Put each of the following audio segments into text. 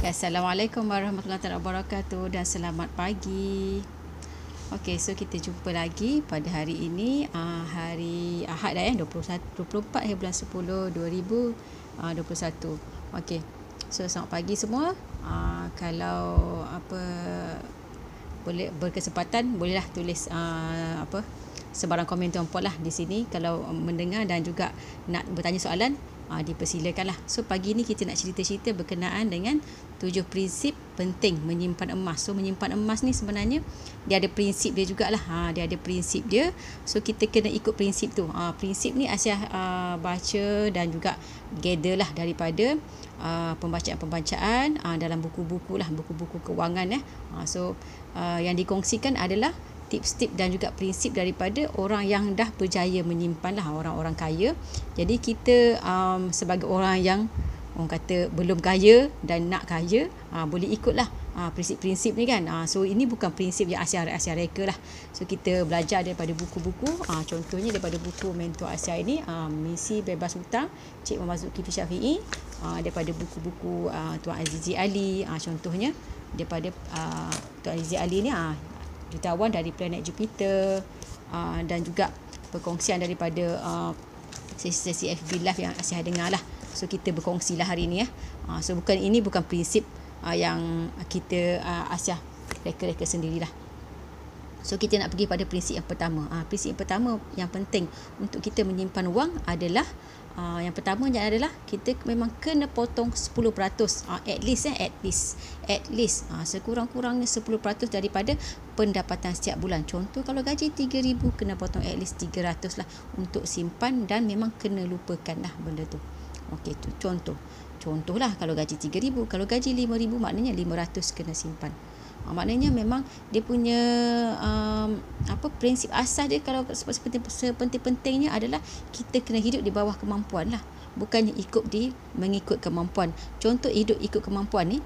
Assalamualaikum warahmatullahi wabarakatuh dan selamat pagi. Okey, so kita jumpa lagi pada hari ini, hari Ahad dah 24 bulan 10 2021. Okey. So selamat pagi semua. Kalau boleh berkesempatan bolehlah tulis sebarang komen tuan-puan lah di sini kalau mendengar dan juga nak bertanya soalan. Dipersilakanlah. So pagi ni kita nak cerita-cerita berkenaan dengan 7 prinsip penting menyimpan emas. So menyimpan emas ni sebenarnya dia ada prinsip dia jugalah. Dia ada prinsip dia. So kita kena ikut prinsip tu. Prinsip ni Aisyah baca dan juga gather lah daripada pembacaan dalam buku-buku lah, buku-buku kewangan . So yang dikongsikan adalah tips-tips dan juga prinsip daripada orang yang dah berjaya menyimpan lah, orang-orang kaya. Jadi kita sebagai orang yang orang kata belum kaya dan nak kaya, boleh ikutlah prinsip-prinsip ni kan. So ini bukan prinsip yang Aisyah reka lah. So kita belajar daripada buku-buku, contohnya daripada buku mentor Aisyah ini, Misi Bebas Hutang Cik Muhammad Zulkifli Syafi'i, daripada buku-buku Tuan Azizi Ali, contohnya daripada Tuan Azizi Ali ni jutawan dari planet Jupiter, dan juga perkongsian daripada sesi FB Live yang Aisyah dengar lah. So kita berkongsi lah hari ni . So ini bukan prinsip yang kita Aisyah reka-reka sendirilah. So kita nak pergi pada prinsip yang pertama. Prinsip yang pertama yang penting untuk kita menyimpan wang adalah yang pertamanya adalah kita memang kena potong 10%, at least sekurang-kurangnya 10% daripada pendapatan setiap bulan. Contoh kalau gaji 3,000 kena potong at least 300 lah untuk simpan, dan memang kena lupakan lah benda tu. Okey, tu contohlah kalau gaji 3,000, kalau gaji 5,000 maknanya 500 kena simpan. Maknanya memang dia punya prinsip asas dia, kalau sepenting-pentingnya adalah kita kena hidup di bawah kemampuan lah, bukannya mengikut kemampuan. Contoh hidup ikut kemampuan ni,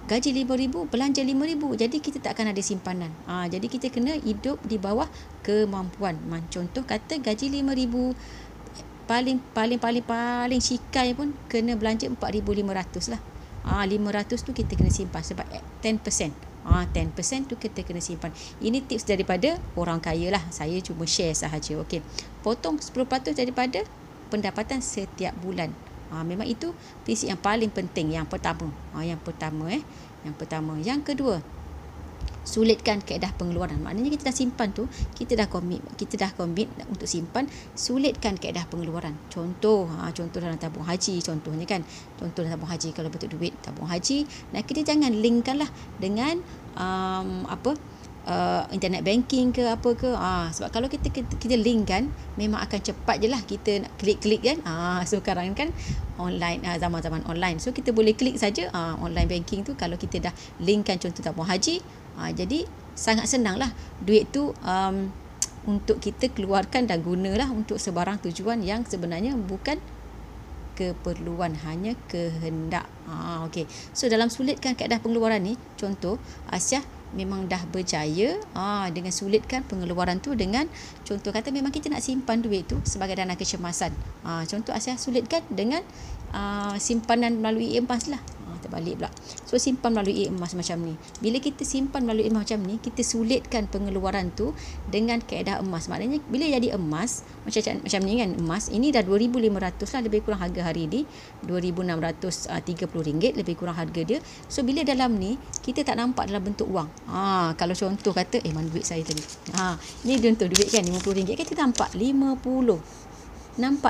gaji 5,000, belanja 5,000, jadi kita tak akan ada simpanan. Jadi kita kena hidup di bawah kemampuan. Contoh kata gaji 5,000, paling cikai pun kena belanja 4,500 lah. 500 tu kita kena simpan sebab 10%. 10% tu kita kena simpan. Ini tips daripada orang kaya lah. Saya cuma share sahaja. Okey. Potong 10% daripada pendapatan setiap bulan. Memang itu prinsip yang paling penting, yang pertama. Yang pertama. Yang kedua, sulitkan kaedah pengeluaran. Maknanya kita dah simpan tu, kita dah komit untuk simpan, sulitkan kaedah pengeluaran. Contoh dalam tabung haji contohnya kan. Contoh dalam tabung haji, kalau betul duit tabung haji, dan kita jangan linkkanlah dengan internet banking ke apa ke. Sebab kalau kita link kan, memang akan cepat je lah kita nak klik kan. So sekarang kan online, zaman-zaman online, so kita boleh klik saja online banking tu kalau kita dah linkkan contoh tabung haji. Jadi sangat senang lah duit tu untuk kita keluarkan dan gunalah untuk sebarang tujuan yang sebenarnya bukan keperluan, hanya kehendak. Okey. So dalam sulitkan kaedah pengeluaran ni, contoh Aisyah memang dah berjaya dengan sulitkan pengeluaran tu dengan contoh kata memang kita nak simpan duit tu sebagai dana kecemasan. Contoh Aisyah sulitkan dengan simpanan melalui emas lah. Terbalik pula. So simpan melalui emas macam ni. Bila kita simpan melalui emas macam ni, kita sulitkan pengeluaran tu dengan kaedah emas. Maknanya bila jadi emas macam ni kan, emas ini dah 2,500 lah lebih kurang harga hari ni, RM2,630 lebih kurang harga dia. So bila dalam ni kita tak nampak dalam bentuk wang. Kalau contoh kata mana duit saya tadi. Ni contoh duit kan RM50 kan, kita nampak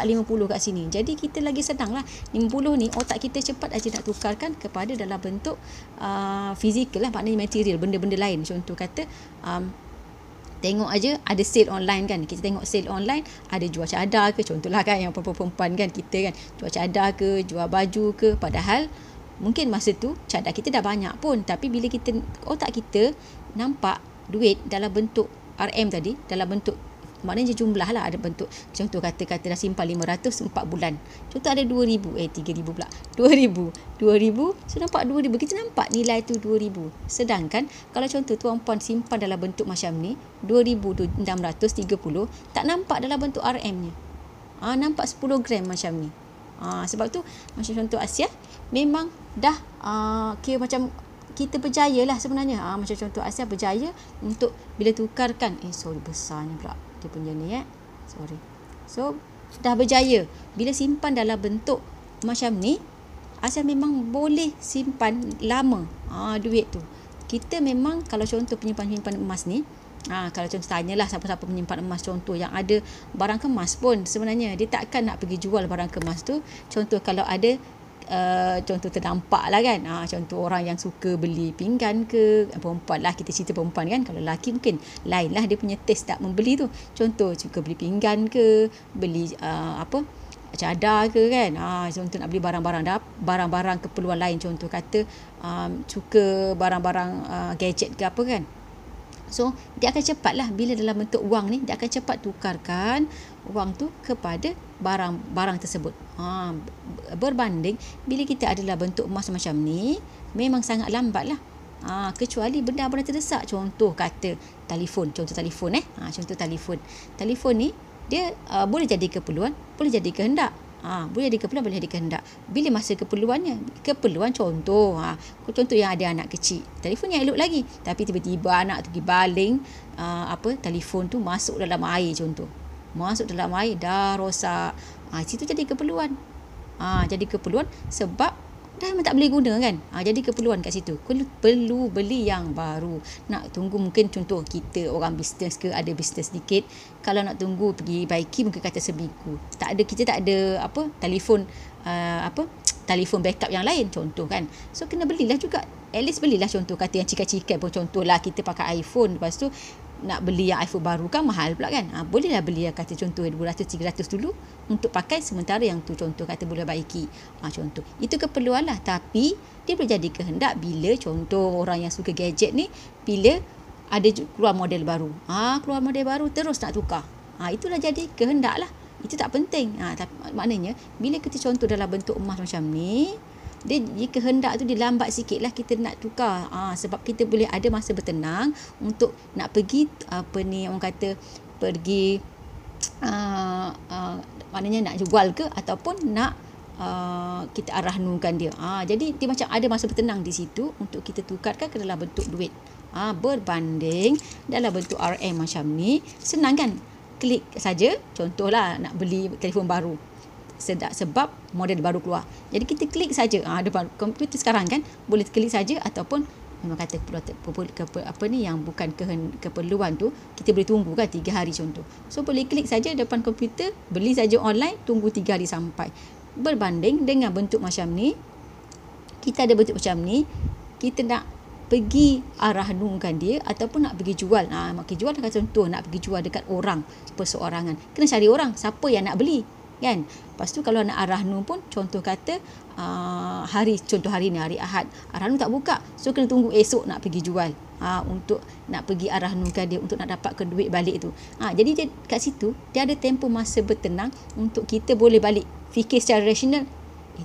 50 kat sini. Jadi kita lagi senang lah 50 ni, otak kita cepat aja nak tukarkan kepada dalam bentuk fizikal lah, maknanya material, benda-benda lain. Contoh kata tengok aja ada sale online kan, kita tengok sale online ada jual cadar ke, contohlah kan yang perempuan kan, kita kan jual cadar ke, jual baju ke, padahal mungkin masa tu cadar kita dah banyak pun, tapi bila otak kita nampak duit dalam bentuk RM tadi, dalam bentuk maknanya jumlah lah, ada bentuk contoh kata dah simpan 500 4 bulan, contoh ada 2,000 3,000 pula 2,000 so nampak 2,000, kita nampak nilai tu 2,000. Sedangkan kalau contoh tuan-puan simpan dalam bentuk macam ni 2,630, tak nampak dalam bentuk RM nya, nampak 10 gram macam ni. Sebab tu macam contoh Asia memang dah kira macam kita berjaya lah sebenarnya. Macam contoh Asia berjaya untuk bila tukarkan besarnya pula dia punya ni sorry. So dah berjaya bila simpan dalam bentuk macam ni, Asia memang boleh simpan lama duit tu. Kita memang kalau contoh penyimpan emas ni, kalau contoh tanyalah siapa-siapa menyimpan emas, contoh yang ada barang kemas pun sebenarnya dia takkan nak pergi jual barang kemas tu. Contoh kalau ada contoh terdampak lah kan, contoh orang yang suka beli pinggan ke, perempuan lah, kita cerita perempuan kan, kalau lelaki mungkin lain lah dia punya taste tak membeli tu, contoh suka beli pinggan ke, beli cadar ke kan, contoh nak beli barang-barang keperluan lain, contoh kata suka barang-barang gadget ke apa kan. So dia akan cepat lah bila dalam bentuk wang ni, dia akan cepat tukarkan wang tu kepada barang tersebut. Berbanding bila kita adalah bentuk emas macam ni, memang sangat lambat lah. Kecuali benda-benda terdesak, contoh kata telefon, contoh telefon telefon ni dia boleh jadi keperluan, boleh jadi kehendak. Boleh jadi keperluan, boleh jadi kehendak. Bila masa keperluan contoh contoh yang ada anak kecil, telefon yang elok lagi, tapi tiba-tiba anak tu pergi baling telefon tu masuk dalam air, contoh masuk dalam air dah rosak. Situ jadi keperluan. Jadi keperluan sebab dah memang tak boleh guna kan. Jadi keperluan kat situ. Perlu beli yang baru. Nak tunggu mungkin contoh kita orang bisnes ke, ada bisnes sedikit, kalau nak tunggu pergi baiki mungkin kata seminggu. Kita tak ada telefon telefon backup yang lain contoh kan. So kena belilah juga. At least belilah contoh kata yang cikai-cikai pun, contohlah kita pakai iPhone, lepas tu nak beli yang iPhone baru kan mahal pula kan. Bolehlah beli yang kata contoh 200-300 dulu untuk pakai, sementara yang tu contoh kata boleh baiki. Contoh itu keperluan lah, tapi dia boleh jadi kehendak bila contoh orang yang suka gadget ni, bila ada keluar model baru, keluar model baru terus nak tukar. Itulah jadi kehendak lah. Itu tak penting. Tapi maknanya bila kita contoh dalam bentuk emas macam ni, dia kehendak tu dia lambat sikit lah kita nak tukar. Sebab kita boleh ada masa bertenang untuk nak pergi orang kata pergi maknanya nak jual ke, ataupun nak kita arahnungkan dia. Jadi dia macam ada masa bertenang di situ untuk kita tukarkan ke dalam bentuk duit. Berbanding dalam bentuk RM macam ni, senang kan, klik saja. Contohlah nak beli telefon baru, sebab model baru keluar. Jadi kita klik saja. Depan komputer sekarang kan boleh klik saja, ataupun memang kata apa ni yang bukan keperluan tu kita boleh tunggu kan 3 hari contoh. So boleh klik saja depan komputer, beli saja online, tunggu 3 hari sampai. Berbanding dengan bentuk macam ni, kita ada bentuk macam ni, kita nak pergi arahnungkan dia ataupun nak pergi jual. Nak pergi jual, contoh nak pergi jual dekat orang perseorangan, kena cari orang siapa yang nak beli kan. Lepas tu kalau nak arahnung pun, contoh kata contoh hari ni hari Ahad, arahnung tak buka, so kena tunggu esok nak pergi jual, untuk nak pergi arahnungkan dia, untuk nak dapatkan duit balik tu. Jadi dia, kat situ dia ada tempoh masa bertenang untuk kita boleh balik fikir secara rasional.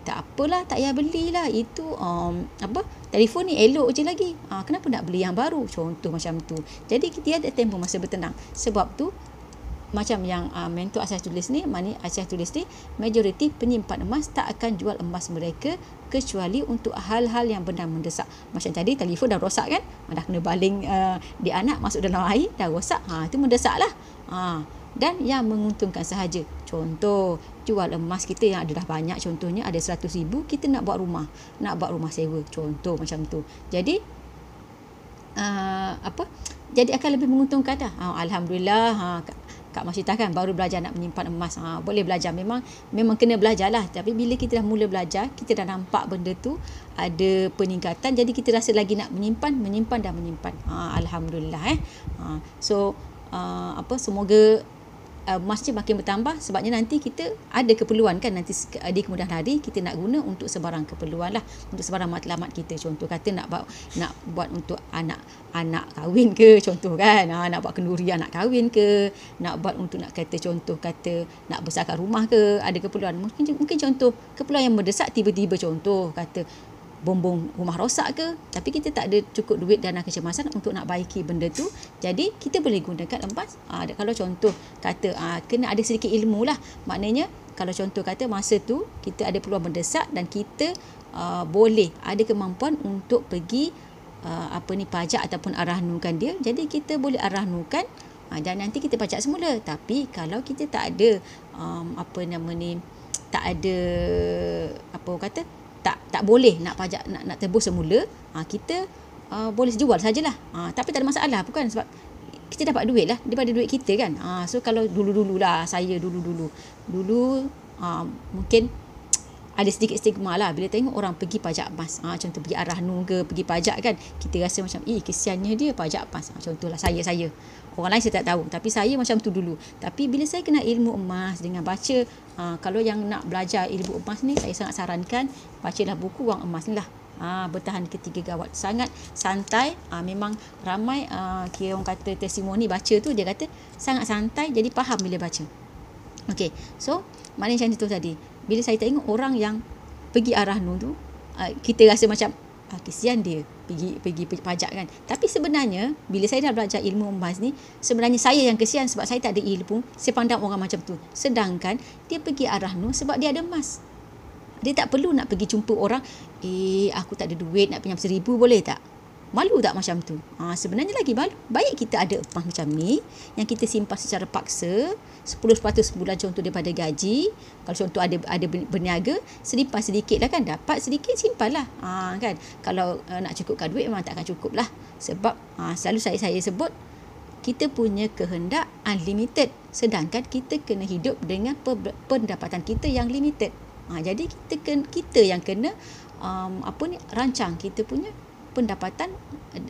Tak apalah, tak payah belilah itu, telefon ni elok je lagi, kenapa nak beli yang baru, contoh macam tu. Jadi dia ada tempoh masa bertenang. Sebab tu macam yang mentor Asas tulis ni, Asas tulis ni, majoriti penyimpan emas tak akan jual emas mereka kecuali untuk hal-hal yang benar mendesak. Macam tadi telefon dah rosak kan, dah kena baling di anak masuk dalam air, dah rosak, itu mendesak lah. Dan yang menguntungkan sahaja, contoh jual emas kita yang ada dah banyak, contohnya ada 100,000, kita nak buat rumah sewa, contoh macam tu. Jadi jadi akan lebih menguntungkan dah. Alhamdulillah, Kak Mas cerita kan baru belajar nak menyimpan emas. Boleh belajar, memang kena belajar lah. Tapi bila kita dah mula belajar, kita dah nampak benda tu ada peningkatan, jadi kita rasa lagi nak menyimpan. Alhamdulillah. So semoga emas je makin bertambah, sebabnya nanti kita ada keperluan kan, nanti di kemudian hari kita nak guna untuk sebarang keperluan lah, untuk sebarang matlamat kita. Contoh kata nak buat untuk anak kahwin ke, contoh kan, nak buat kenduri anak kahwin ke, nak buat untuk nak contoh kata nak besarkan rumah ke, ada keperluan. Mungkin contoh keperluan yang mendesak, tiba-tiba contoh kata bombong rumah rosak ke, tapi kita tak ada cukup duit dana kecemasan untuk nak baiki benda tu, jadi kita boleh gunakan emas. Kalau contoh kata kena ada sedikit ilmu lah, maknanya kalau contoh kata masa tu kita ada peluang mendesak dan kita boleh ada kemampuan untuk pergi pajak ataupun arahnungkan dia, jadi kita boleh arahnungkan dan nanti kita pajak semula. Tapi kalau kita tak ada tak ada tak boleh nak pajak, nak tebus semula, kita boleh jual sajalah. Tapi tak ada masalah, bukan, sebab kita dapat duit lah daripada duit kita kan. So kalau dulu saya dulu mungkin ada sedikit stigma lah bila tengok orang pergi pajak emas, contoh pergi arahnung ke, pergi pajak kan, kita rasa macam kesiannya dia pajak emas. Contohlah saya orang lain saya tak tahu, tapi saya macam tu dulu. Tapi bila saya kena ilmu emas dengan baca, kalau yang nak belajar ilmu emas ni, saya sangat sarankan bacalah buku Wang Emas ni lah. Bertahan ketiga gawat, sangat santai. Memang ramai kira orang kata testimoni baca tu, dia kata sangat santai, jadi faham bila baca. Okay, so maknanya macam tu tadi, bila saya tengok orang yang pergi arahnung tu, kita rasa macam kesian dia pergi pajak kan. Tapi sebenarnya bila saya dah belajar ilmu emas ni, sebenarnya saya yang kesian sebab saya tak ada ilmu, saya pandang orang macam tu. Sedangkan dia pergi arahnung sebab dia ada emas. Dia tak perlu nak pergi jumpa orang, aku tak ada duit nak pinjam 1,000 boleh tak? Malu tak macam tu? Sebenarnya lagi malu. Baik kita ada emas macam ni yang kita simpan secara paksa 10% sebulan contoh daripada gaji. Kalau contoh ada berniaga, simpan sedikit lah kan, dapat sedikit simpan lah, kan. Kalau nak cukupkan duit memang tak akan cukup lah. Sebab selalu saya sebut, kita punya kehendak unlimited, sedangkan kita kena hidup dengan pendapatan kita yang limited. Jadi kita yang kena rancang kita punya pendapatan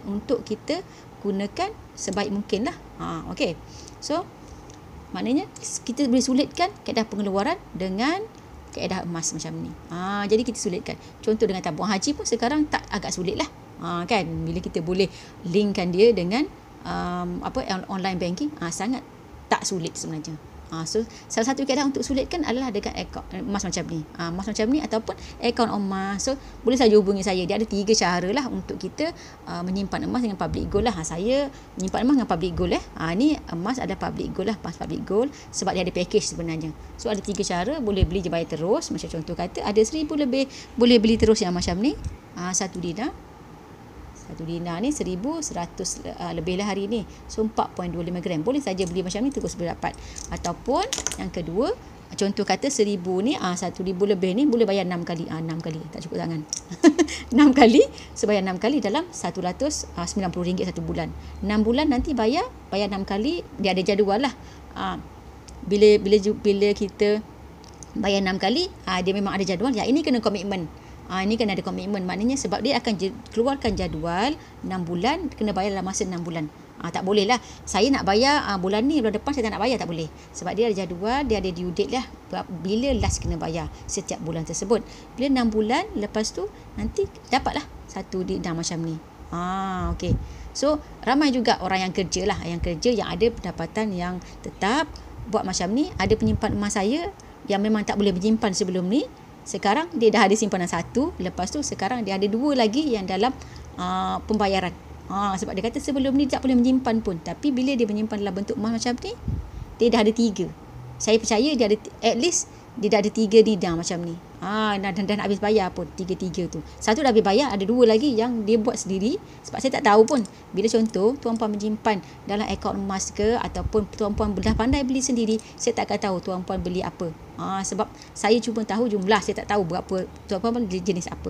untuk kita gunakan sebaik mungkin lah. Okay. So maknanya kita boleh sulitkan kaedah pengeluaran dengan kaedah emas macam ni. Jadi kita sulitkan. Contoh dengan tabung haji pun sekarang tak agak sulit lah. Kan, bila kita boleh linkkan dia dengan online banking, sangat tak sulit sebenarnya. So salah satu kaedah untuk sulitkan adalah dengan akaun emas macam ni. Emas macam ni ataupun akaun emas. So boleh saja hubungi saya. Dia ada 3 cara lah untuk kita menyimpan emas dengan public gold lah. Saya menyimpan emas dengan public gold ni emas ada public gold lah, emas public gold, sebab dia ada package sebenarnya. So ada 3 cara, boleh beli je bayar terus. Macam contoh kata ada 1,000 lebih, boleh beli terus yang macam ni. 1 dinar. 1 dinar ni 1,100 lebih lah hari ni. So 4.25 gram. Boleh saja beli macam ni terus boleh dapat. Ataupun yang kedua, contoh kata 1,000 ni, 1,000 lebih ni boleh bayar 6 kali. 6 kali, tak cukup tangan. 6 kali, bayar 6 kali dalam RM190 satu bulan. 6 bulan nanti bayar 6 kali, dia ada jadual lah. Bila kita bayar 6 kali, dia memang ada jadual. Yang ini kena komitmen. Ini kena ada komitmen. Maknanya sebab dia akan keluarkan jadual 6 bulan, kena bayar dalam masa 6 bulan. Tak boleh lah saya nak bayar bulan ni, bulan depan saya tak nak bayar, tak boleh. Sebab dia ada jadual, dia ada due date lah, bila last kena bayar setiap bulan tersebut. Bila 6 bulan lepas tu nanti dapatlah satu didang macam ni. Okay. So ramai juga orang yang kerja lah, yang ada pendapatan yang tetap buat macam ni. Ada penyimpan emas saya yang memang tak boleh menyimpan sebelum ni, sekarang dia dah ada simpanan 1, lepas tu sekarang dia ada 2 lagi yang dalam pembayaran. Sebab dia kata sebelum ni tak boleh menyimpan pun, tapi bila dia menyimpan dalam bentuk emas macam ni, dia dah ada 3. Saya percaya dia ada, at least dia dah ada 3 didang macam ni. Dan habis bayar pun 3 tu. Satu dah habis bayar, ada 2 lagi yang dia buat sendiri. Sebab saya tak tahu pun, bila contoh tuan-puan menyimpan dalam akaun emas ke, ataupun tuan-puan dah pandai beli sendiri, saya tak akan tahu tuan-puan beli apa. Sebab saya cuma tahu jumlah, saya tak tahu berapa tuan-puan beli jenis apa.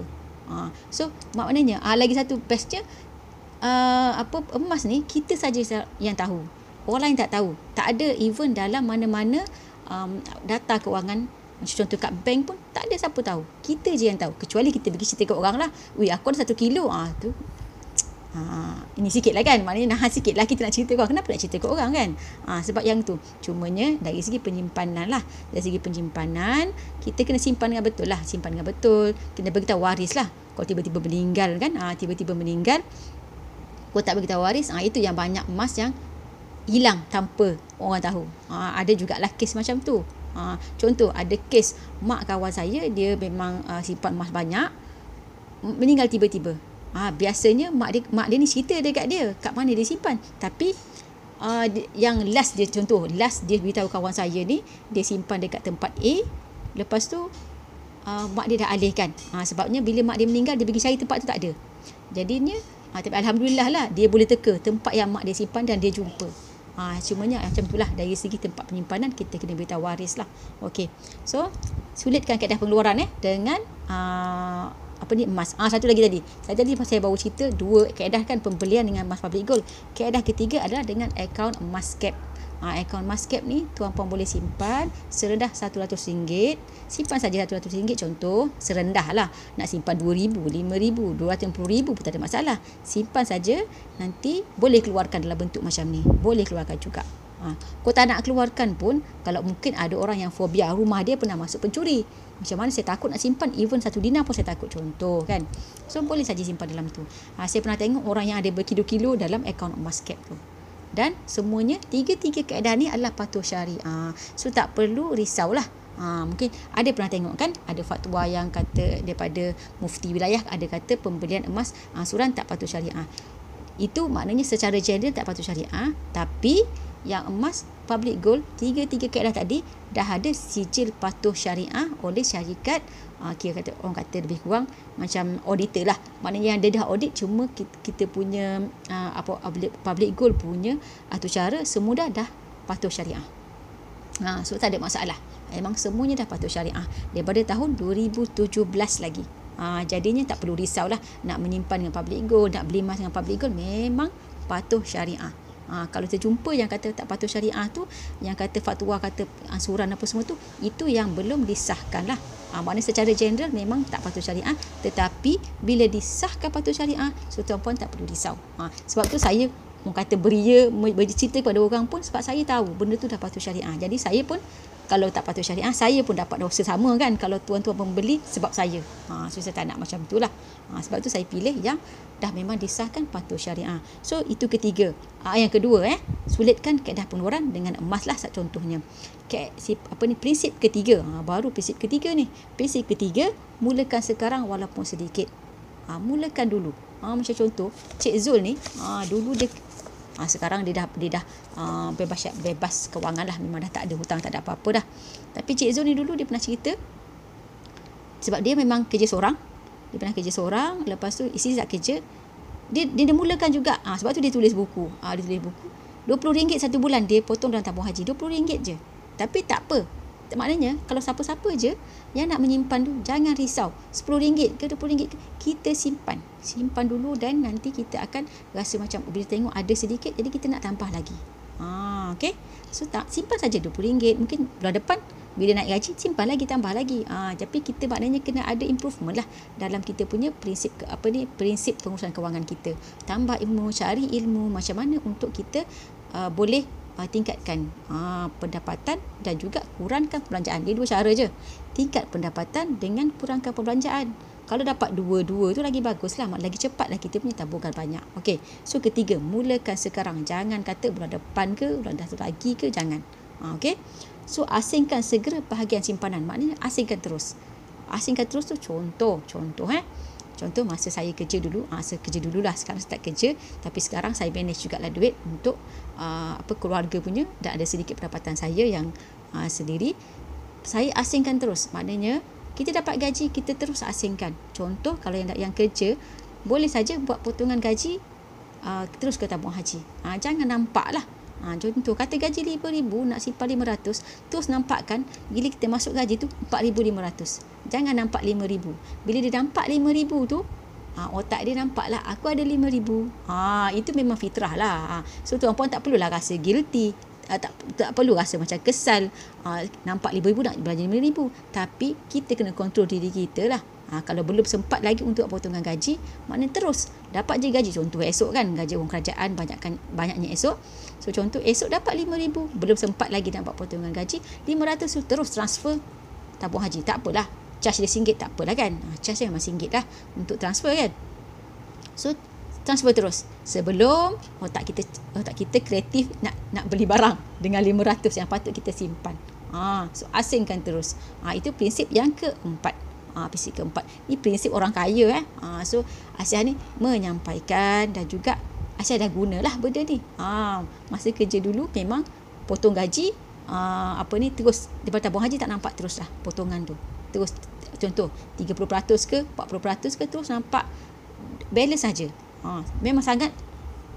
So maknanya lagi satu bestnya, emas ni kita saja yang tahu, orang lain tak tahu. Tak ada even dalam mana-mana data kewangan, contoh kat bank pun tak ada siapa tahu, kita je yang tahu. Kecuali kita pergi cerita kat orang lah, aku ada 1 kilo tu. Ini sikit lah kan, maknanya nahan sikit lah kita nak cerita kat orang. Kenapa nak cerita kat orang kan? Sebab yang tu, cumanya dari segi penyimpanan lah, dari segi penyimpanan kita kena simpan dengan betul lah, kena beritahu waris lah. Kalau tiba-tiba meninggal kan, kau tak beritahu waris, itu yang banyak emas yang hilang tanpa orang tahu. Ada jugalah kes macam tu. Contoh, ada kes mak kawan saya, dia memang simpan emas banyak, meninggal tiba-tiba. Biasanya mak dia ni cerita dekat dia kat mana dia simpan, tapi yang last dia beritahu kawan saya ni, dia simpan dekat tempat A, lepas tu mak dia dah alihkan. Sebabnya bila mak dia meninggal, dia pergi cari tempat tu tak ada. Jadinya tapi alhamdulillah lah, dia boleh teka tempat yang mak dia simpan dan dia jumpa. Cumanya macam itulah, dari segi tempat penyimpanan kita kena beritahu waris lah. Okey. So sulitkan kaedah pengeluaran dengan emas. Satu lagi tadi. Saya baru cerita 2 kaedah kan, pembelian dengan emas public gold. Kaedah ketiga adalah dengan akaun emas cap. Akaun emas cap ni tuan-puan boleh simpan serendah RM100. Simpan saja RM100, contoh serendah lah. Nak simpan RM2,000, RM5,000, RM250,000 pun tak ada masalah. Simpan saja, nanti boleh keluarkan dalam bentuk macam ni. Boleh keluarkan juga. Kau tak nak keluarkan pun, kalau mungkin ada orang yang fobia, rumah dia pernah masuk pencuri, macam mana saya takut nak simpan, even 1 dinar pun saya takut, contoh kan. So boleh saja simpan dalam tu. Saya pernah tengok orang yang ada berkilo-kilo dalam akaun emas cap tu. Dan semuanya 3 kaedah ni adalah patuh syariah. So tak perlu risaulah. Mungkin ada pernah tengok kan, ada fatwa yang kata daripada mufti wilayah, ada kata pembelian emas angsuran tak patuh syariah. Itu maknanya secara general tak patuh syariah, tapi yang emas public gold, 3 kaedah tadi dah ada sijil patuh syariah oleh syarikat, orang kata lebih kurang macam auditor lah. Maknanya yang dia dah audit, cuma kita punya public gold punya atau cara semua dah patuh syariah. So tak ada masalah. Memang semuanya dah patuh syariah daripada tahun 2017 lagi. Jadinya tak perlu risau lah nak menyimpan dengan public gold, nak beli emas dengan public gold, memang patuh syariah. Kalau terjumpa yang kata tak patuh syariah tu, yang kata fatwa, kata ansuran apa semua tu, itu yang belum disahkan lah. Maknanya secara general memang tak patuh syariah, tetapi bila disahkan patuh syariah, so tuan-puan tak perlu risau. Sebab tu saya kata bercerita kepada orang pun, sebab saya tahu benda tu dah patuh syariah. Jadi saya pun, kalau tak patuh syariah, saya pun dapat dosa sama kan kalau tuan-tuan membeli sebab saya. So saya tak nak macam itulah. Sebab tu saya pilih yang dah memang disahkan patuh syariah. So itu ketiga. Yang kedua, sulitkan kaedah pengeluaran dengan emas lah contohnya. Prinsip ketiga. Baru prinsip ketiga ni. Prinsip ketiga, mulakan sekarang walaupun sedikit. Mulakan dulu. Macam contoh Cik Zul ni, dulu dia sekarang dia dah bebas kewangan lah, memang dah tak ada hutang, tak ada apa-apa dah. Tapi Cik Zul ni dulu dia pernah cerita, sebab dia memang kerja seorang, lepas tu isteri tak kerja, dia mulakan juga. Sebab tu dia tulis buku. RM20 satu bulan dia potong dalam tabung haji, RM20 je. Tapi tak apa, Maknanya kalau siapa-siapa je yang nak menyimpan tu, jangan risau. RM10 ke RM20 ke, kita simpan. Simpan dulu dan nanti kita akan rasa macam bila tengok ada sedikit, jadi kita nak tambah lagi. Okey. So simpan saja RM20. Mungkin bulan depan bila naik gaji, simpan lagi, tambah lagi. Tapi kita maknanya kena ada improvement lah dalam kita punya prinsip prinsip pengurusan kewangan kita. Tambah ilmu, cari ilmu macam mana untuk kita boleh tingkatkan pendapatan dan juga kurangkan perbelanjaan. Dia dua cara je. Tingkat pendapatan dengan kurangkan perbelanjaan. Kalau dapat dua-dua tu lagi baguslah, lagi cepatlah kita punya tabungan banyak. Okey. So ketiga, mulakan sekarang. Jangan kata bulan depan ke, bulan dah lagi ke, jangan. Okey. So asingkan segera bahagian simpanan. Maknanya asingkan terus. Asingkan terus tu contoh Contoh masa saya kerja dulu, saya kerja dululah, sekarang saya tak kerja, tapi sekarang saya manage jugalah duit untuk keluarga punya, dan ada sedikit pendapatan saya yang sendiri. Saya asingkan terus. Maknanya kita dapat gaji, kita terus asingkan. Contoh kalau yang kerja, boleh saja buat potongan gaji terus ke tabung haji. Jangan nampak lah. Contoh kata gaji RM5,000 nak simpan RM500, terus nampakkan bila kita masuk gaji tu RM4,500. Jangan nampak RM5,000. Bila dia nampak RM5,000 tu, otak dia nampak lah aku ada RM5,000. Itu memang fitrah lah. So tuan puan tak perlulah rasa guilty, tak perlu rasa macam kesal. Nampak RM5,000 nak belanja RM5,000, tapi kita kena kontrol diri kita lah. Kalau belum sempat lagi untuk potongan gaji, maknanya terus dapat je gaji. Contoh esok kan, gaji orang kerajaan banyaknya esok. So contoh esok dapat RM5,000, belum sempat lagi nak buat potongan gaji, RM500 tu terus transfer tabung haji. Tak apalah, charge dia RM1 tak apalah kan. Charge dia memang RM1 lah untuk transfer kan. So transfer terus sebelum otak kita kreatif nak beli barang dengan RM500 yang patut kita simpan. So asingkan terus. Itu prinsip yang keempat. Prinsip keempat. Ini prinsip orang kaya. So Aisyah ni menyampaikan dan juga Aisyah dah gunalah benda ni. Masa kerja dulu memang potong gaji terus daripada tabung haji tak nampak terus lah potongan tu. Terus contoh 30% ke 40% ke terus nampak balance saja. Memang sangat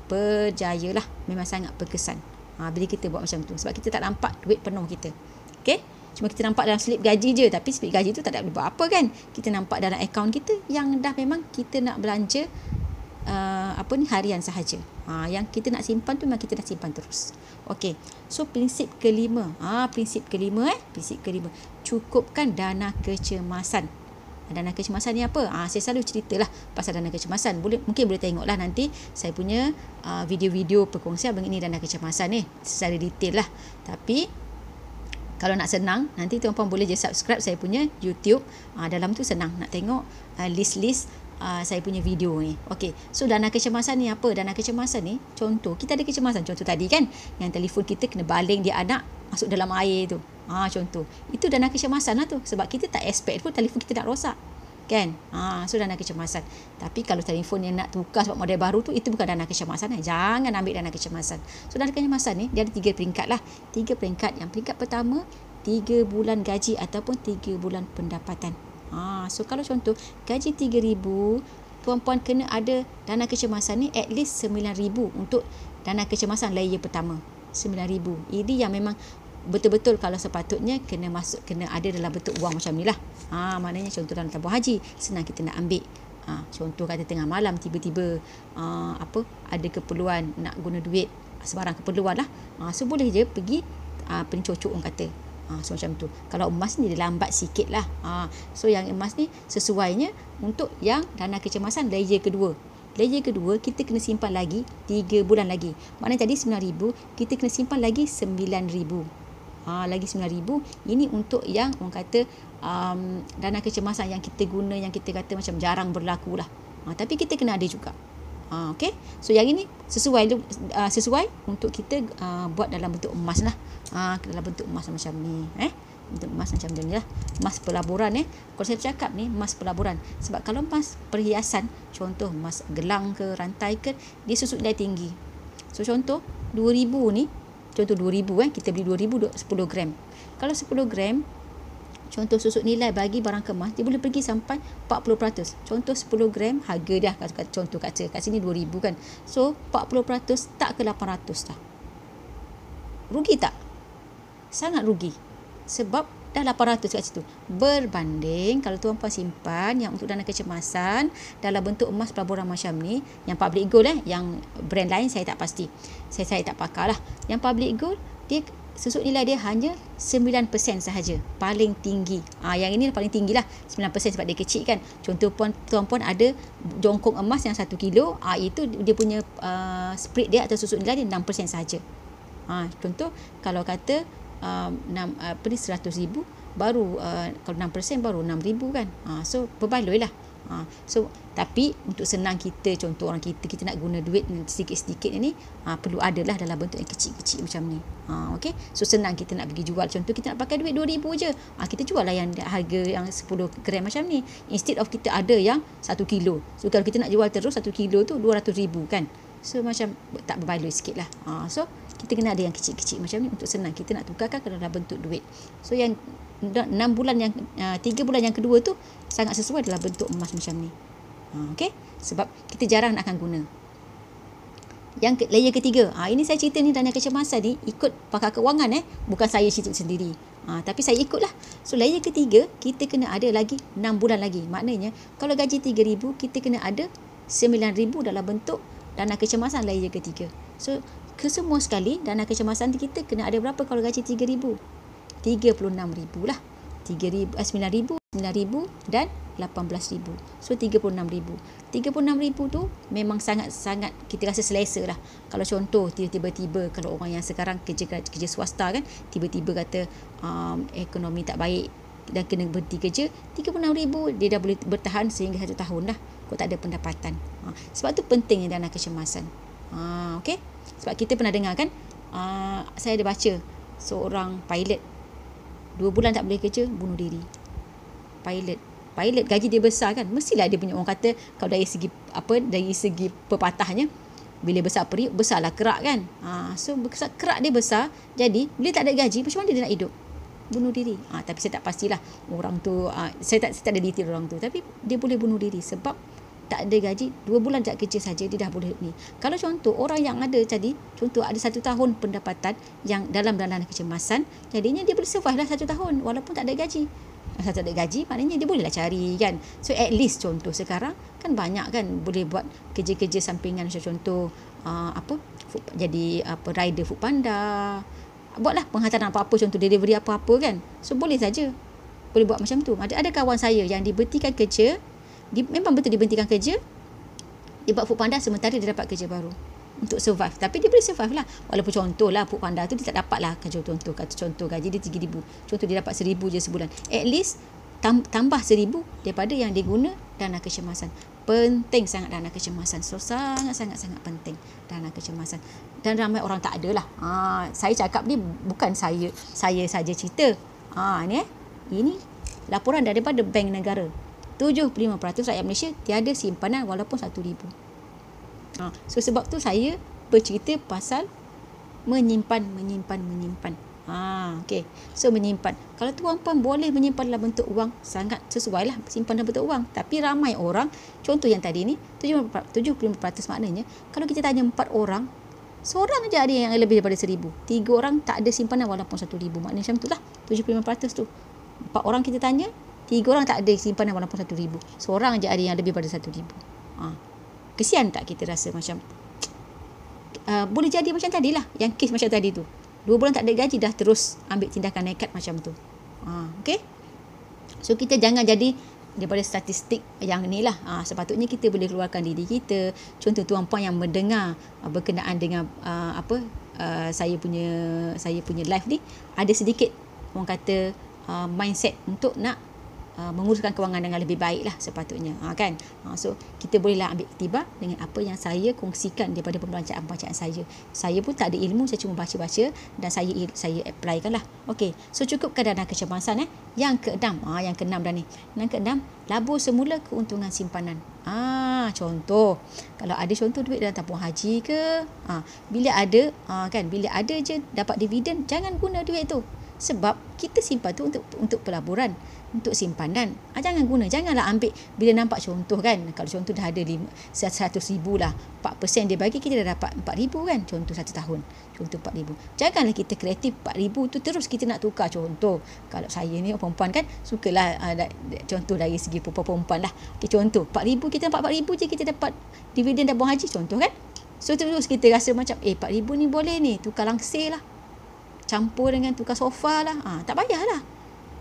berjaya lah. Memang sangat berkesan bila kita buat macam tu. Sebab kita tak nampak duit penuh kita. Okay? Cuma kita nampak dalam slip gaji je. Tapi slip gaji tu tak ada buat apa kan. Kita nampak dalam akaun kita yang dah memang kita nak belanja harian sahaja. Yang kita nak simpan tu memang kita nak simpan terus. Okey. So prinsip kelima. Prinsip kelima. Cukupkan dana kecemasan. Dana kecemasan ni apa? Saya selalu ceritalah pasal dana kecemasan. Mungkin boleh tengoklah nanti saya punya video-video perkongsian mengenai dana kecemasan ni secara detail lah. Tapi kalau nak senang, nanti tuan-puan boleh je subscribe saya punya YouTube. Dalam tu senang nak tengok list-list saya punya video ni. Okey. So dana kecemasan ni apa? Dana kecemasan ni, contoh kita ada kecemasan. Contoh tadi kan, yang telefon kita kena baling dia anak masuk dalam air tu. Contoh. Itu dana kecemasan lah tu. Sebab kita tak expect pun telefon kita nak rosak. Kan? So dana kecemasan. Tapi kalau telefon yang nak tukar sebab model baru tu, itu bukan dana kecemasan. Jangan ambil dana kecemasan. So dana kecemasan ni, dia ada 3 peringkat lah. 3 peringkat. Yang peringkat pertama, 3 bulan gaji ataupun 3 bulan pendapatan. So kalau contoh gaji RM3,000, puan-puan kena ada dana kecemasan ni at least RM9,000 untuk dana kecemasan layer pertama. RM9,000. Ini yang memang betul-betul kalau sepatutnya kena ada dalam bentuk wang macam ni lah. Maknanya contoh dalam tabung haji senang kita nak ambil. Contoh kata tengah malam tiba-tiba ada keperluan nak guna duit, sebarang keperluan lah. So boleh je pergi pencocok orang kata. So macam tu. Kalau emas ni dia lambat sikit lah. So yang emas ni sesuainya untuk yang dana kecemasan layer kedua. Layer kedua kita kena simpan lagi 3 bulan lagi. Maknanya tadi RM9,000, kita kena simpan lagi RM9,000. Lagi RM9,000. Ini untuk yang orang kata dana kecemasan yang kita guna, yang kita kata macam jarang berlaku lah. Tapi kita kena ada juga. Okay. So yang ini sesuai untuk kita buat dalam bentuk emas lah. Dalam bentuk emas macam ni. Bentuk emas macam ni lah. Emas pelaburan. Kalau saya cakap ni emas pelaburan. Sebab kalau emas perhiasan, contoh emas gelang ke rantai ke, dia susut nilai tinggi. So contoh 2,000 ni, contoh 2,000 kita beli 2,000 10 gram. Kalau 10 gram contoh susut nilai bagi barang kemas, dia boleh pergi sampai 40%. Contoh 10 gram harga dah, contoh kat sini 2,000 kan. So 40% tak ke 800 dah. Rugi tak? Sangat rugi. Sebab dah 800 kat situ. Berbanding kalau tuan-puan simpan yang untuk dana kecemasan dalam bentuk emas pelaburan macam ni, yang public gold yang brand lain saya tak pasti. Saya tak pakar lah. Yang public gold, dia susut nilai dia hanya 9% sahaja, paling tinggi. Yang ini paling tinggi lah, 9% sebab dia kecil kan. Contoh tuan-puan ada jongkong emas yang 1 kilo, itu dia punya spread dia atau susut nilai dia 6% sahaja. Contoh kalau kata 100,000 baru kalau 6% baru 6,000 kan. So berbaloi lah. So tapi untuk senang kita, contoh orang kita nak guna duit sedikit-sedikit ni, perlu adalah dalam bentuk yang kecil-kecil macam ni. Okey, so senang kita nak pergi jual. Contoh kita nak pakai duit 2,000 je, kita jual lah yang harga yang 10 gram macam ni, instead of kita ada yang 1 kilo. So kalau kita nak jual terus 1 kilo tu 200,000 kan. So macam tak berbaloi sikit lah. So kita kena ada yang kecil-kecil macam ni untuk senang kita nak tukarkan ke dalam bentuk duit. So yang 6 bulan yang 3 bulan yang kedua tu sangat sesuai dalam bentuk emas macam ni. Okey, sebab kita jarang nak akan guna. Yang layer ketiga, ini saya cerita ni dana kecemasan ni ikut pakar kewangan, bukan saya cerita sendiri. Tapi saya ikutlah. So layer ketiga kita kena ada lagi 6 bulan lagi. Maknanya kalau gaji 3,000 kita kena ada 9,000 dalam bentuk dana kecemasan layer ketiga. So kesemua sekali dana kecemasan kita kena ada berapa kalau gaji 3,000? 36,000 lah. 9,000 dan 18,000. So 36,000. 36,000 tu memang sangat-sangat kita rasa selesa lah. Kalau contoh tiba-tiba kalau orang yang sekarang kerja swasta kan, tiba-tiba kata ekonomi tak baik dan kena berhenti kerja, 36,000 dia dah boleh bertahan sehingga 1 tahun dah kalau tak ada pendapatan. Sebab tu pentingnya dana kecemasan. Okey. Sebab kita pernah dengar kan, saya ada baca seorang pilot 2 bulan tak boleh kerja, bunuh diri. Pilot gaji dia besar kan, mestilah dia punya, orang kata kalau dari segi pepatahnya, bila besar periuk besarlah kerak kan. So kerak dia besar, jadi bila tak ada gaji macam mana dia nak hidup? Bunuh diri. Tapi saya tak pastilah orang tu, saya tak ada detail orang tu, tapi dia boleh bunuh diri sebab tak ada gaji, 2 bulan tak kerja saja dia dah boleh ni. Kalau contoh orang yang ada tadi, contoh ada 1 tahun pendapatan yang dalam dana kecemasan, jadinya dia boleh survive lah 1 tahun walaupun tak ada gaji. Asal tak ada gaji, maknanya dia bolehlah cari kan. So at least contoh sekarang kan banyak kan boleh buat kerja-kerja sampingan, macam contoh jadi rider Foodpanda, buatlah penghantaran apa-apa, contoh delivery apa-apa kan. So boleh saja, boleh buat macam tu. Ada kawan saya yang diberhentikan kerja, memang betul diberhentikan kerja, dia buat Foodpanda sementara dia dapat kerja baru untuk survive. Tapi dia boleh survive lah, walaupun contoh lah Foodpanda tu dia tak dapat lah kerja, contoh gaji dia 3,000, contoh dia dapat 1,000 je sebulan, at least tambah 1,000 daripada yang dia guna dana kecemasan. Penting sangat dana kecemasan. So sangat-sangat penting dana kecemasan, dan ramai orang tak ada lah. Saya cakap ni bukan saya saja cerita. Ini laporan daripada Bank Negara. 75% rakyat Malaysia tiada simpanan walaupun 1,000. So sebab tu saya bercerita pasal menyimpan. Okay. So menyimpan. Kalau tuan-puan boleh menyimpan dalam bentuk wang, sangat sesuai lah simpan dalam bentuk wang. Tapi ramai orang, contoh yang tadi ni 75%, maknanya kalau kita tanya 4 orang, seorang je ada yang lebih daripada 1,000. 3 orang tak ada simpanan walaupun 1,000. Maknanya macam tu lah 75% tu. 4 orang kita tanya, 3 orang tak ada simpanan walaupun 1,000. Seorang je ada yang lebih daripada 1,000. Kesian tak kita rasa macam boleh jadi macam tadilah, yang kes macam tadi tu, 2 bulan tak ada gaji dah terus ambil tindakan nekat macam tu. Okay. So kita jangan jadi daripada statistik yang ni lah. Sepatutnya kita boleh keluarkan diri kita. Contoh tuan-puan yang mendengar berkenaan dengan saya punya live ni, ada sedikit orang kata mindset untuk nak menguruskan kewangan dengan lebih baik lah sepatutnya, kan. So kita bolehlah ambil iktibar dengan apa yang saya kongsikan daripada pembacaan saya. Saya pun tak ada ilmu, saya cuma baca-baca dan saya applykan lah. Okay, so cukupkan dana kecemasan. Yang ke-6, yang ke-6 dah ni. Yang ke-6, labur semula keuntungan simpanan. Contoh, kalau ada contoh duit dalam tabung haji ke, bila ada je dapat dividen, jangan guna duit tu. Sebab kita simpan tu untuk pelaburan, untuk simpanan. Janganlah ambil bila nampak contoh kan, kalau contoh dah ada 100,000 lah, 4% dia bagi, kita dah dapat 4,000 kan, contoh 1 tahun, contoh 4,000. Janganlah kita kreatif 4,000 tu terus kita nak tukar. Contoh kalau saya ni perempuan kan, sukalah contoh dari segi perempuan lah. Okay, contoh 4,000, kita dapat 4,000 je, kita dapat dividen tabung haji contoh kan. So terus kita rasa macam 4,000 ni boleh ni tukar langsir lah, campur dengan tukar sofa lah, tak payahlah.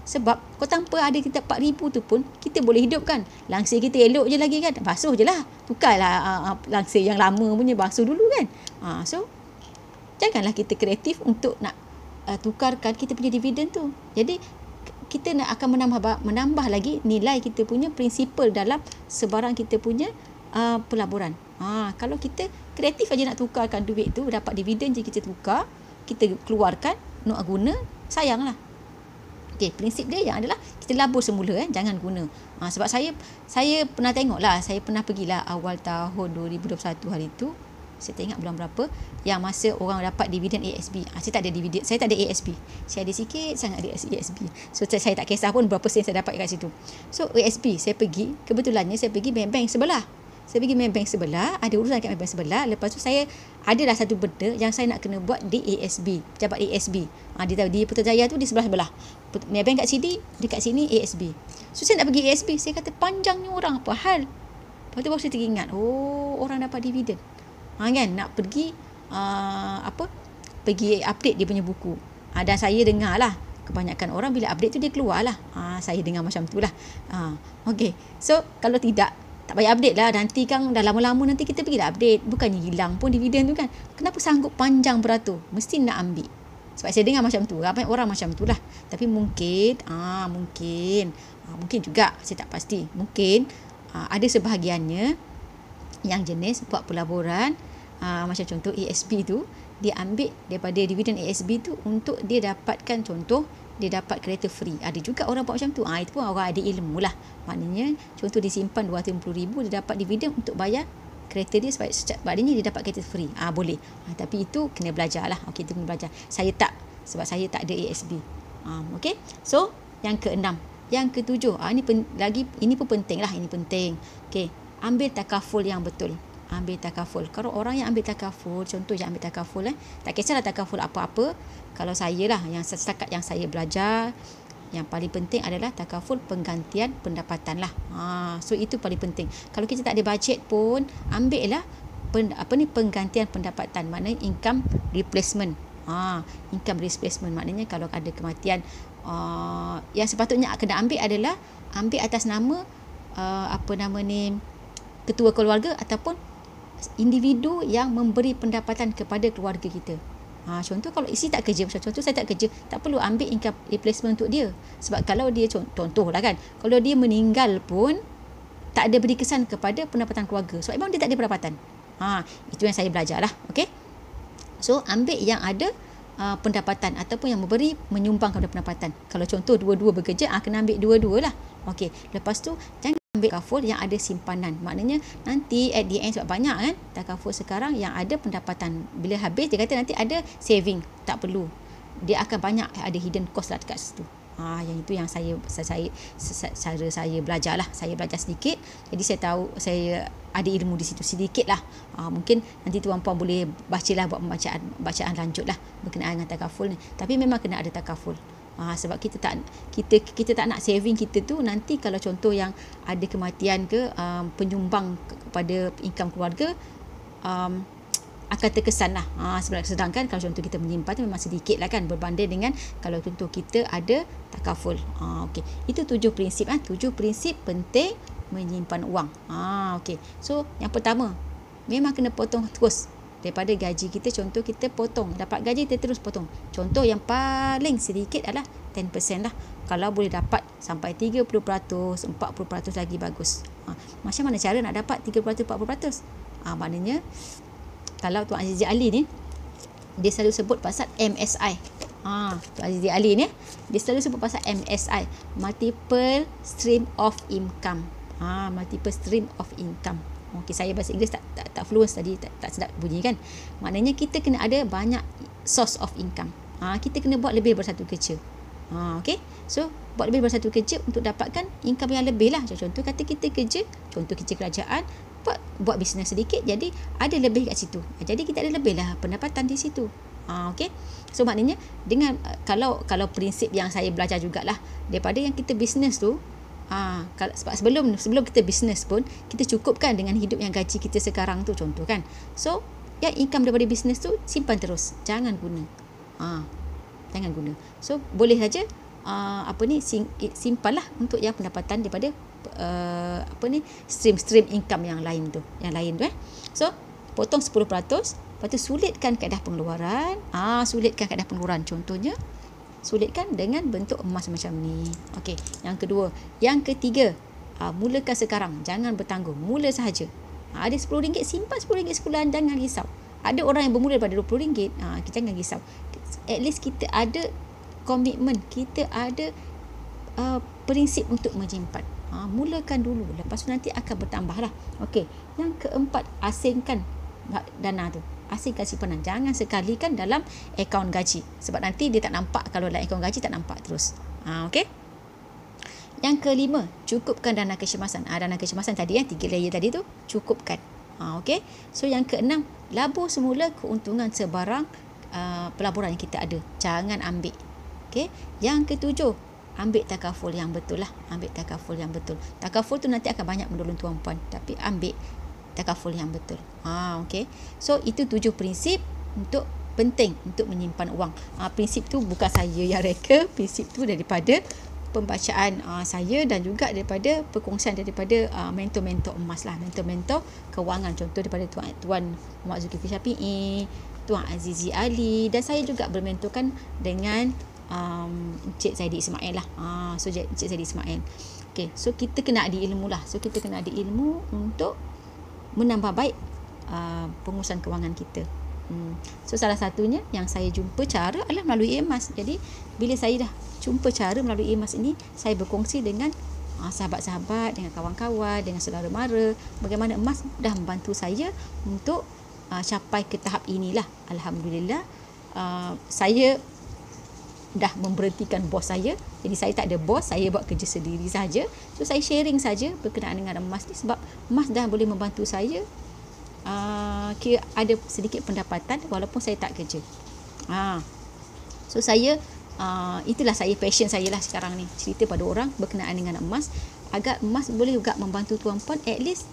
Sebab kau tanpa ada kita 4,000 tu pun kita boleh hidup kan. Langsir kita elok je lagi kan, basuh je lah, tukarlah langsir yang lama punya, basuh dulu kan. So janganlah kita kreatif untuk nak tukarkan kita punya dividen tu. Jadi kita akan menambah lagi nilai kita punya prinsipal dalam sebarang kita punya pelaburan. Kalau kita kreatif aja nak tukarkan duit tu, dapat dividen je kita tukar, kita keluarkan, nak guna, sayanglah. Okey, prinsip dia yang adalah kita labur semula, jangan guna. Sebab saya pernah tengok lah, saya pernah pergilah awal tahun 2021 hari tu, saya tak ingat bulan berapa, yang masa orang dapat dividen ASB. Saya tak ada dividen, saya tak ada ASB. Saya ada sikit sangat ada ASB. So saya tak kisah pun berapa sen saya dapat kat situ. So ASB saya pergi, kebetulannya saya pergi bank sebelah. Saya pergi main bank sebelah, ada urusan kat bank sebelah. Lepas tu saya adalah satu benda yang saya nak kena buat di ASB, pejabat ASB. Di Putrajaya tu di sebelah-sebelah. Main bank kat sini, dekat sini ASB. So saya nak pergi ASB, saya kata panjangnya orang, apa hal? Lepas tu baru saya teringat, orang dapat dividen. Kan nak pergi pergi update dia punya buku. Dan saya dengar lah, kebanyakan orang bila update tu dia keluar lah. Saya dengar macam tu lah. Okay. So kalau tidak, tak payah update lah. Nanti kan dah lama-lama nanti kita pergi dah update. Bukannya hilang pun dividen tu kan. Kenapa sanggup panjang beratur? Mesti nak ambil. Sebab saya dengar macam tu. Ramai orang macam tu lah. Tapi mungkin juga, saya tak pasti. Mungkin ada sebahagiannya yang jenis buat pelaburan, macam contoh ASB tu, dia ambil daripada dividen ASB tu untuk dia dapatkan, contoh dia dapat kereta free. Ada juga orang buat macam tu. Itu pun orang ada ilmu lah. Maknanya contoh dia simpan 250,000, dia dapat dividen untuk bayar kereta dia, sebabnya dia dapat kereta free. Boleh. Tapi itu kena belajar lah. Okey, itu kena belajar. Saya tak, sebab saya tak ada ASB. Okey. So yang keenam, yang ketujuh, ini pun penting lah. Ini penting. Okey, ambil takaful yang betul. Ambil takaful. Kalau orang yang ambil takaful, contoh yang ambil takaful, tak kisahlah takaful apa-apa. Kalau saya lah, yang setakat yang saya belajar, yang paling penting adalah takaful penggantian pendapatan lah. So itu paling penting. Kalau kita tak ada bajet pun, ambil lah penggantian pendapatan, maknanya income replacement. Income replacement maknanya kalau ada kematian, yang sepatutnya kena ambil adalah ambil atas nama ketua keluarga ataupun individu yang memberi pendapatan kepada keluarga kita. Contoh kalau isi tak kerja, macam contoh saya tak kerja, tak perlu ambil income replacement untuk dia. Sebab kalau dia contoh lah kan, kalau dia meninggal pun tak ada beri kesan kepada pendapatan keluarga. Sebab memang dia tak ada pendapatan. Itu yang saya belajar lah. Okay? So ambil yang ada pendapatan ataupun yang menyumbang kepada pendapatan. Kalau contoh dua-dua bekerja, kena ambil dua-dua lah. Okay. Lepas tu jangan ambil takaful yang ada simpanan. Maknanya nanti at the end, sebab banyak kan takaful sekarang yang ada pendapatan, bila habis dia kata nanti ada saving. Tak perlu. Dia akan banyak ada hidden cost lah dekat situ. Yang itu yang saya belajar lah. Saya belajar sedikit, jadi saya tahu, saya ada ilmu di situ sedikit lah. Mungkin nanti tuan-puan boleh bacalah, buat bacaan lanjut lah berkenaan dengan takaful ni. Tapi memang kena ada takaful. Sebab kita tak nak saving kita tu nanti kalau contoh yang ada kematian ke, penyumbang kepada income keluarga, akan terkesan lah. Sedangkan kalau contoh kita menyimpan tu memang sedikit lah kan, berbanding dengan kalau contoh kita ada takaful. Okay. Itu 7 prinsip. 7 prinsip penting menyimpan wang. Okay. So yang pertama, memang kena potong terus daripada gaji kita. Contoh kita potong, dapat gaji kita terus potong. Contoh yang paling sedikit adalah 10% lah. Kalau boleh dapat sampai 30%, 40% lagi bagus. Macam mana cara nak dapat 30%, 40%? Maknanya kalau Tuan Azizi Ali ni, dia selalu sebut pasal MSI. Tuan Azizi Ali ni, dia selalu sebut pasal MSI, multiple stream of income. Multiple stream of income. Okay, saya bahasa Inggeris tak fluent tadi, tak sedap bunyi kan. Maknanya kita kena ada banyak source of income. kita kena buat lebih daripada satu kerja. Okey. So, buat lebih daripada satu kerja untuk dapatkan income yang lebih lah. Contoh kata kita kerja, contoh kerja kerajaan, buat bisnes sedikit, jadi ada lebih kat situ. Jadi kita ada lebih lah pendapatan di situ. Okey. So maknanya dengan kalau prinsip yang saya belajar jugalah daripada yang kita bisnes tu, sebab sebelum kita bisnes pun kita cukupkan dengan hidup yang gaji kita sekarang tu, contoh kan. So yang income daripada bisnes tu simpan terus, jangan guna. Jangan guna. So boleh saja simpanlah untuk yang pendapatan daripada stream income yang lain tu, So potong 10%, lepas tu sulitkan kaedah pengeluaran. Sulitkan kaedah pengeluaran, contohnya sulitkan dengan bentuk emas macam ni. Okey, yang kedua. Yang ketiga, mulakan sekarang, jangan bertanggung, mula sahaja. Ada RM10, simpan RM10 sebulan, jangan risau. Ada orang yang bermula daripada RM20, jangan risau. At least kita ada komitmen, kita ada prinsip untuk menyimpan. Mulakan dulu, lepas tu nanti akan bertambah lah. Okey, yang keempat, asingkan dana tu, asingkan simpanan. Jangan sekalikan dalam akaun gaji, sebab nanti dia tak nampak. Kalau dalam akaun gaji tak nampak terus. Okey. Yang kelima, cukupkan dana kecemasan. Dana kecemasan tadi 3 layer tadi tu, cukupkan. Okey. So yang keenam, labur semula keuntungan sebarang pelaburan yang kita ada. Jangan ambil. Okey. Yang ketujuh, ambil takaful yang betul lah. Ambil takaful yang betul. Takaful tu nanti akan banyak menolong tuan-puan, tapi ambil takaful yang betul. Okey. So itu 7 prinsip penting untuk menyimpan wang. Prinsip tu bukan saya yang reka, prinsip tu daripada pembacaan saya dan juga daripada perkongsian daripada mentor-mentor emas lah, mentor-mentor kewangan. Contoh daripada Tuan Muhammad Zulkifli Syafi'i, Tuan Azizi Ali, dan saya juga bermentorkan dengan Encik Zaidi Ismail lah. So Encik Zaidi Ismail. Okay, so kita kena ada ilmu lah. So kita kena ada ilmu untuk menambah baik pengurusan kewangan kita. So salah satunya yang saya jumpa cara adalah melalui emas. Jadi bila saya dah jumpa cara melalui emas ini, saya berkongsi dengan sahabat-sahabat, dengan kawan-kawan, dengan saudara mara, bagaimana emas dah membantu saya untuk capai ke tahap inilah. Alhamdulillah, saya dah memberhentikan bos saya. Jadi saya tak ada bos, saya buat kerja sendiri saja. So saya sharing saja berkenaan dengan emas ni, sebab emas dah boleh membantu saya kira ada sedikit pendapatan walaupun saya tak kerja. So saya itulah passion saya lah sekarang ni, cerita pada orang berkenaan dengan emas, agar emas boleh juga membantu tuan-puan at least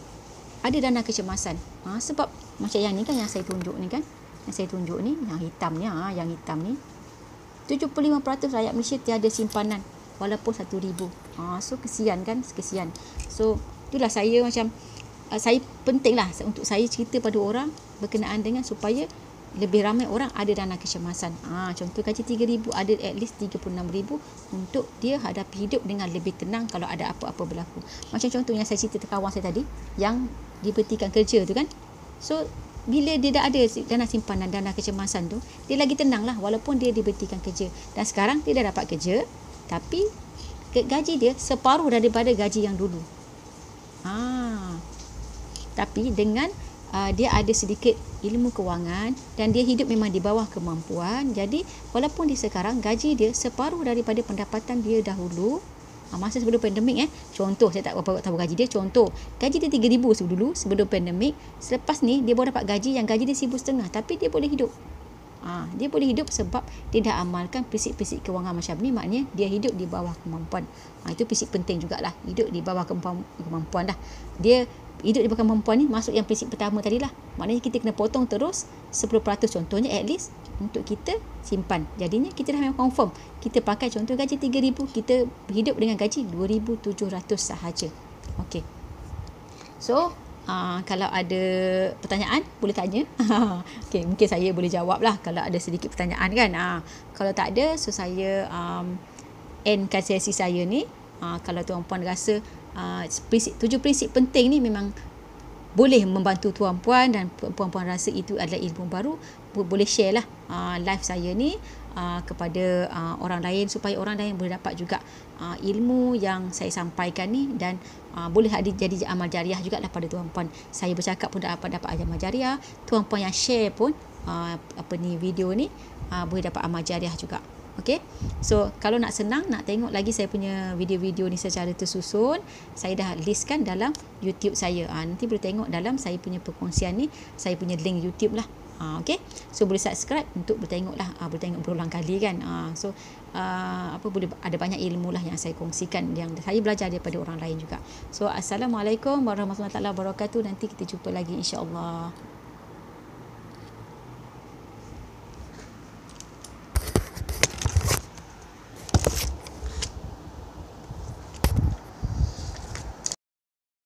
ada dana kecemasan. Sebab macam yang ni kan, yang saya tunjuk ni kan, yang hitam ni, yang hitam ni 75% rakyat Malaysia tiada simpanan walaupun RM1,000. So kesian kan, kesian. So itulah saya macam saya pentinglah untuk saya cerita pada orang berkenaan dengan supaya lebih ramai orang ada dana kecemasan. Contoh gaji RM3,000, ada at least RM36,000 untuk dia hadapi hidup dengan lebih tenang kalau ada apa-apa berlaku. Macam contoh yang saya cerita kawan saya tadi yang diberhentikan kerja tu kan. So bila dia dah ada dana simpanan, dana kecemasan tu, dia lagi tenang lah walaupun dia diberhentikan kerja. Dan sekarang dia dah dapat kerja, tapi gaji dia separuh daripada gaji yang dulu. Tapi dengan dia ada sedikit ilmu kewangan dan dia hidup memang di bawah kemampuan. Jadi walaupun dia sekarang gaji dia separuh daripada pendapatan dia dahulu. Masa sebelum pandemik contoh, saya tak berapa tahu gaji dia, contoh gaji dia RM3,000 dulu sebelum pandemik. Selepas ni dia baru dapat gaji yang gaji dia RM1,500, tapi dia boleh hidup. Dia boleh hidup sebab dia dah amalkan prinsip-prinsip kewangan macam ni. Maknanya dia hidup di bawah kemampuan. Itu prinsip penting jugalah, hidup di bawah kemampuan dah. Dia hidup di bawah kemampuan ni masuk yang prinsip pertama tadi lah. Maknanya kita kena potong terus 10% contohnya at least untuk kita simpan. Jadinya kita dah memang confirm, kita pakai contoh gaji RM3,000, kita hidup dengan gaji RM2,700 sahaja. Okey. So kalau ada pertanyaan boleh tanya. Okey, mungkin saya boleh jawab lah kalau ada sedikit pertanyaan kan. Kalau tak ada, so saya endkan sesi saya ni. Kalau tuan-puan rasa 7 prinsip penting ni memang boleh membantu tuan-puan dan puan-puan rasa itu adalah ilmu baru, boleh share lah live saya ni kepada orang lain, supaya orang lain boleh dapat juga ilmu yang saya sampaikan ni, dan boleh jadi amal jariah juga lah pada tuan-puan. Saya bercakap pun dapat amal jariah, tuan-puan yang share pun video ni boleh dapat amal jariah juga. Okey. So kalau nak senang, nak tengok lagi saya punya video-video ni secara tersusun, saya dah listkan dalam YouTube saya. Nanti boleh tengok dalam saya punya perkongsian ni, saya punya link YouTube lah. Okey. So boleh subscribe untuk bertengok lah, boleh tengok berulang kali kan. Boleh ada banyak ilmu lah yang saya kongsikan, yang saya belajar daripada orang lain juga. So assalamualaikum warahmatullahi wabarakatuh. Nanti kita jumpa lagi insya-Allah.